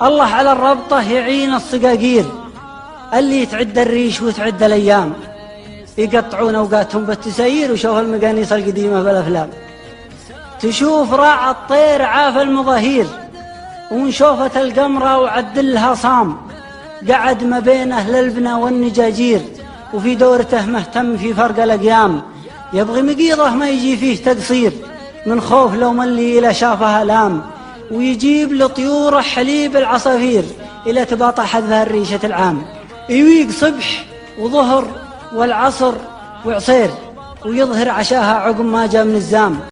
الله على الربطة يعين الصقاقير اللي يتعدى الريش وتعدى الأيام، يقطعون أوقاتهم بالتسايير وشوف المقانيص القديمة بالأفلام. تشوف راع الطير عاف المظاهير ونشوفت القمرة وعدلها صام، قعد ما بين أهل البنا والنجاجير وفي دورته مهتم في فرق الأقيام. يبغي مقيضه ما يجي فيه تقصير من خوف لو ملي إلى شافها لام، ويجيب لطيوره حليب العصافير إلى تباطى حذها الريشة العام. يويق صبح وظهر والعصر وعصير ويظهر عشاها عقب ما جاء من الزام.